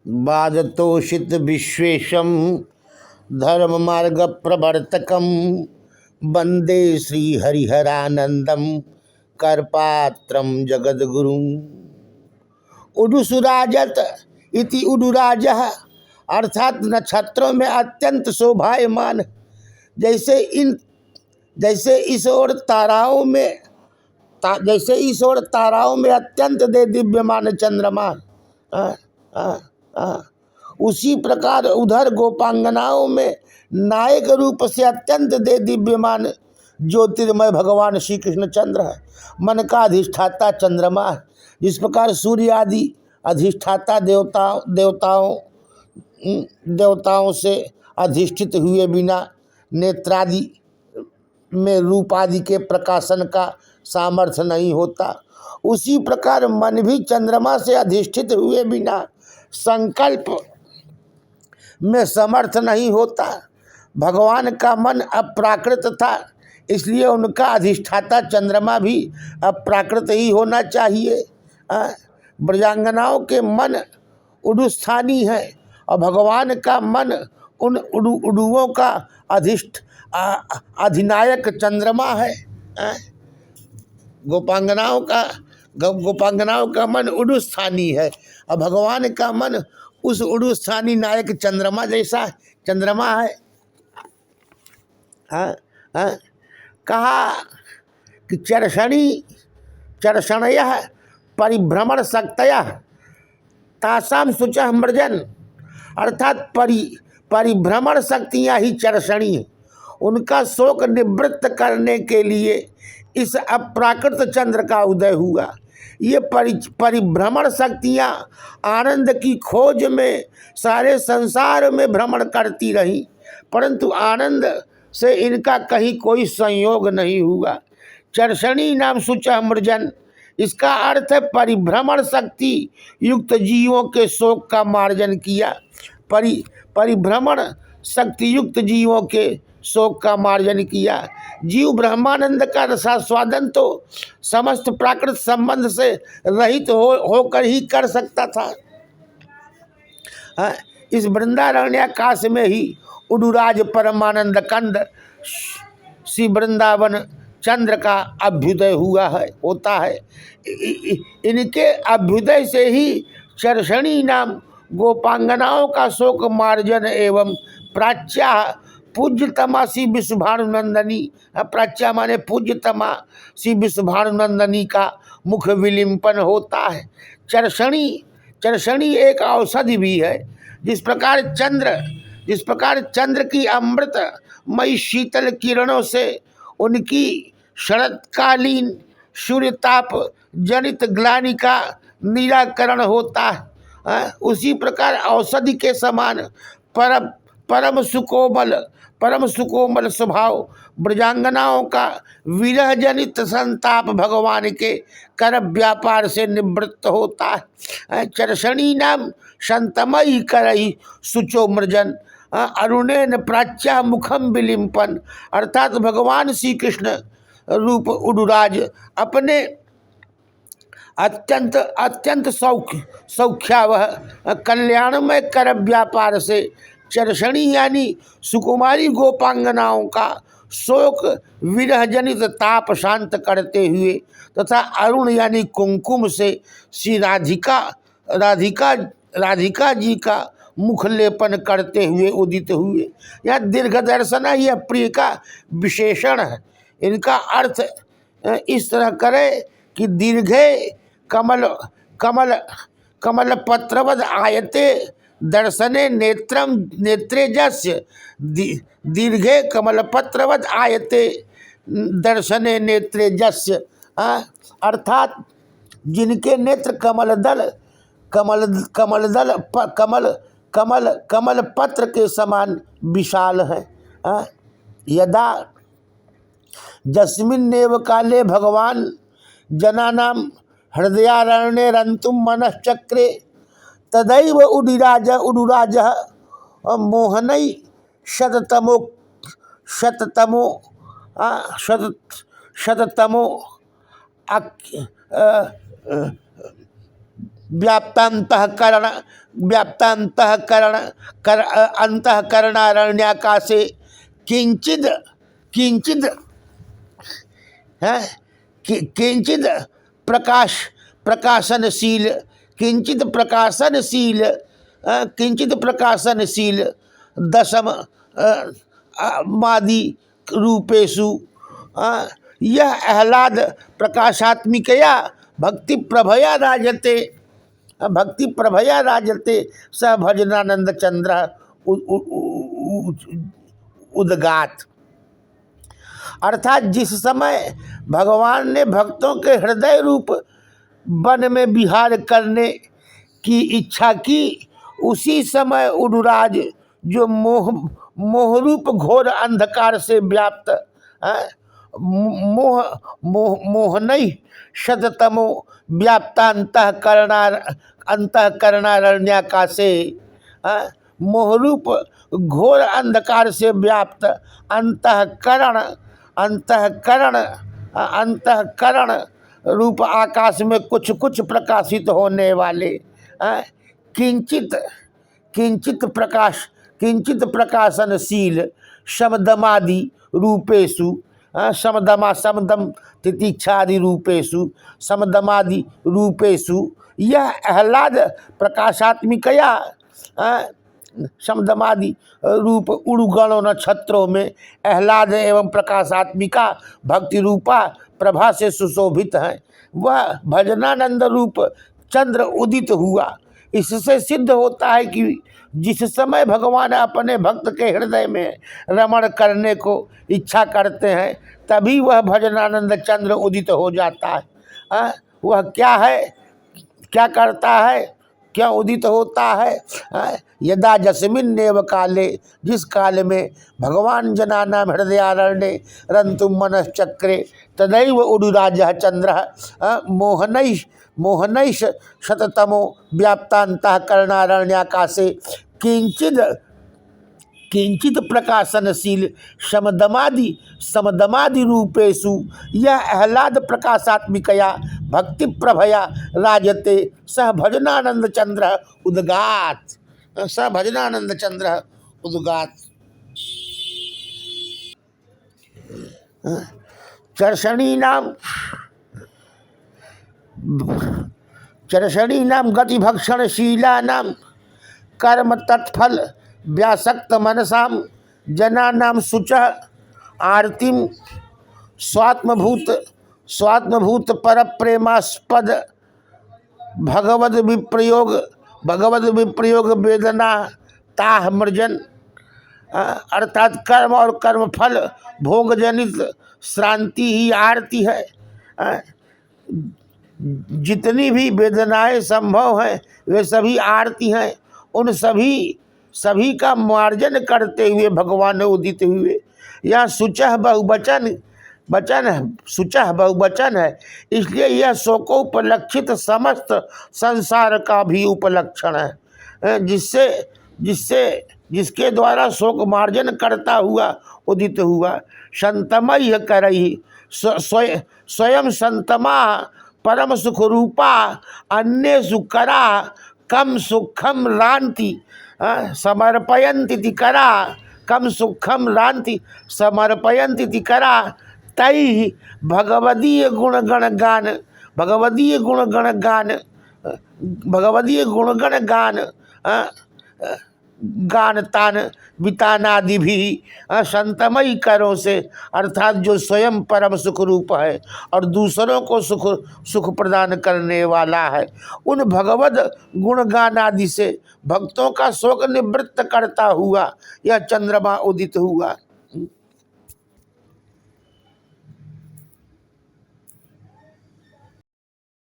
वादतोषित विश्वेशम धर्म मार्ग प्रवर्तकम वंदे श्री हरिहरानंदम करपात्रम जगद्गुरु। उडुसुराजत इति उडुराजः, अर्थात नक्षत्रों में अत्यंत शोभायमान। जैसे इस ओर ताराओं में अत्यंत दे दिव्यमान चंद्रमा, उसी प्रकार उधर गोपांगनाओं में नायक रूप से अत्यंत दे दिव्यमान ज्योतिर्मय भगवान श्री कृष्ण चंद्र है। मन का अधिष्ठाता चंद्रमा है। जिस प्रकार सूर्य आदि अधिष्ठाता देवताओं से अधिष्ठित हुए बिना नेत्रादि में रूप आदि के प्रकाशन का सामर्थ्य नहीं होता, उसी प्रकार मन भी चंद्रमा से अधिष्ठित हुए बिना संकल्प में समर्थ नहीं होता। भगवान का मन अप्राकृत था, इसलिए उनका अधिष्ठाता चंद्रमा भी अप्राकृत ही होना चाहिए। ब्रजांगनाओं के मन उडुस्थानी है और भगवान का मन उन उडुओं का अधिनायक चंद्रमा है। गोपांगनाओं का मन उडुस्थानी है और भगवान का मन उस उडुस्थानी नायक चंद्रमा जैसा चंद्रमा है। कहा कि चर्षणयः परिभ्रमण शक्तयः तासाम शुचः मृजन, अर्थात परिभ्रमण शक्तियाँ ही चर्षणी हैं। उनका शोक निवृत्त करने के लिए इस अप्राकृत चंद्र का उदय हुआ। ये परिभ्रमण शक्तियाँ आनंद की खोज में सारे संसार में भ्रमण करती रही, परंतु आनंद से इनका कहीं कोई संयोग नहीं हुआ। चर्षणी नाम शुचः मृजन, इसका अर्थ है परिभ्रमण शक्ति युक्त जीवों के शोक का मार्जन किया। परिभ्रमण शक्ति युक्त जीवों के शोक का मार्जन किया। जीव ब्रह्मानंद का रसास्वादन तो समस्त प्राकृत संबंध से रहित होकर ही कर सकता था। इस वृंदारण्याकाश में ही उडुराज परमानंद कंद श्री वृंदावन चंद्र का अभ्युदय होता है। इनके अभ्युदय से ही चर्षणी नाम गोपांगनाओं का शोक मार्जन एवं प्राच्या पूज्यतमा श्री विश्वभानुनंदनी, प्राच्या माने पूज्यतमा श्री विश्वभानुनंदनी का मुख विलिंपन होता है। चर्षणी एक औषधि भी है। जिस प्रकार चंद्र की अमृतमयी शीतल किरणों से उनकी शरतकालीन सूर्यताप जनित ग्लानि का निराकरण होता है, उसी प्रकार औषधि के समान परम सुकोमल स्वभाव ब्रजांगनाओं का विरह जनित संताप भगवान के कर व्यापार से निवृत्त होता है। चर्षणी नाम संतमयी करही सुचो मृजन अरुणेन प्राच्या मुखम विलिंपन, अर्थात भगवान श्री कृष्ण रूप उडुराज अपने अत्यंत सौख्यावह कल्याणमय कर व्यापार से चर्षणी यानी सुकुमारी गोपांगनाओं का शोक विरह जनित ताप शांत करते हुए तथा अरुण यानी कुमकुम से श्री राधिका जी का मुख लेपन करते हुए उदित हुए। यह दीर्घ दर्शना यह प्रिय का विशेषण है। इनका अर्थ इस तरह करे कि दीर्घे कमल पत्रवद आयते दर्शने नेत्रे जस्य, दीर्घे कमल पत्रवद आयते दर्शने नेत्रे जस्य, अर्थात जिनके नेत्र कमल पत्र के समान विशाल है। यदा जस्मिन्नेव काले भगवान जनानाम हृदयारण्ये रंतुम मनश्चक्रे तदैव उडुराज मोहनई शततमो व्याप्तांतःकरण व्याप्तांतःकरण कर अंतःकरणारण्याकाशे किंचिद किंचिद है किंचिद प्रकाश प्रकाशनशील किंचित प्रकाशनशील किंचित प्रकाशनशील दशम मादि रूपेषु यह आह्लाद प्रकाशात्मिकया भक्ति प्रभया राजते भक्ति प्रभया राजते स भजनानंद चंद्र उदगात। अर्थात जिस समय भगवान ने भक्तों के हृदय रूप वन में विहार करने की इच्छा की, उसी समय उडुराज जो मोहरूप घोर अंधकार से व्याप्त मोहनई शततमो अंतःकरणारण्याकाशे मोहरूप घोर अंधकार से व्याप्त अंतःकरण रूप आकाश में कुछ कुछ प्रकाशित होने वाले किंचित किंचित प्रकाशनशील शमदमादि रूपेषु समदम तितिक्षादि रूपेषु समदमादि रूपेषु यह आह्लाद प्रकाशात्मिकया समदमादि रूप उड़गणों नक्षत्रों में आह्लाद एवं प्रकाशात्मिका भक्ति रूपा प्रभा से सुशोभित है। वह भजनानंद रूप चंद्र उदित हुआ। इससे सिद्ध होता है कि जिस समय भगवान अपने भक्त के हृदय में रमण करने को इच्छा करते हैं, तभी वह भजनानंद चंद्र उदित हो जाता है। वह क्या है, क्या करता है, क्या उदित होता है? यदा जस्मिन्नेव काले, जिस काल में भगवान जनानां हृदयारण्ये रन्तुं मनश्चक्रे तदैव उडुराजः चंद्रः मोहनैष शततमो व्याप्तान्तःकरणारण्याकाशे किंचित प्रकाशनशील समदमादि रूपेषु यह आह्लाद प्रकाशात्मिकया भक्ति प्रभया राजते सह भजनानंद चंद्र उदगात। स भजनानंद चंद्र उदगात। चर्षणीनां गतिभक्षणशीलानां कर्म तत्फल व्यासक्त मनसां जनानां शुचः आरतिं स्वात्मभूत परप्रेमास्पद भगवद विप्रयोग वेदना ताह मृजन। अर्थात कर्म और कर्मफल भोग जनित श्रांति ही आरती है। जितनी भी वेदनाएं संभव हैं वे सभी आरती हैं। उन सभी का मार्जन करते हुए भगवान उदित हुए। यह शुचः बहुवचन है, इसलिए यह शोकोपलक्षित समस्त संसार का भी उपलक्षण है, जिसके द्वारा शोक मार्जन करता हुआ उदित हुआ। संतमय करही स्वयं संतमा परम सुख रूपा अन्य सुकरा कम सुखम रांति समर्पयन्ति करा कम सुखम रांति समर्पयन्ति करा तै भगवदीय गुणगण गान गानतान वितानादि भी संतमयी करों से, अर्थात जो स्वयं परम सुख रूप है और दूसरों को सुख प्रदान करने वाला है, उन भगवद गुणगान आदि से भक्तों का शोक निवृत्त करता हुआ यह चंद्रमा उदित हुआ।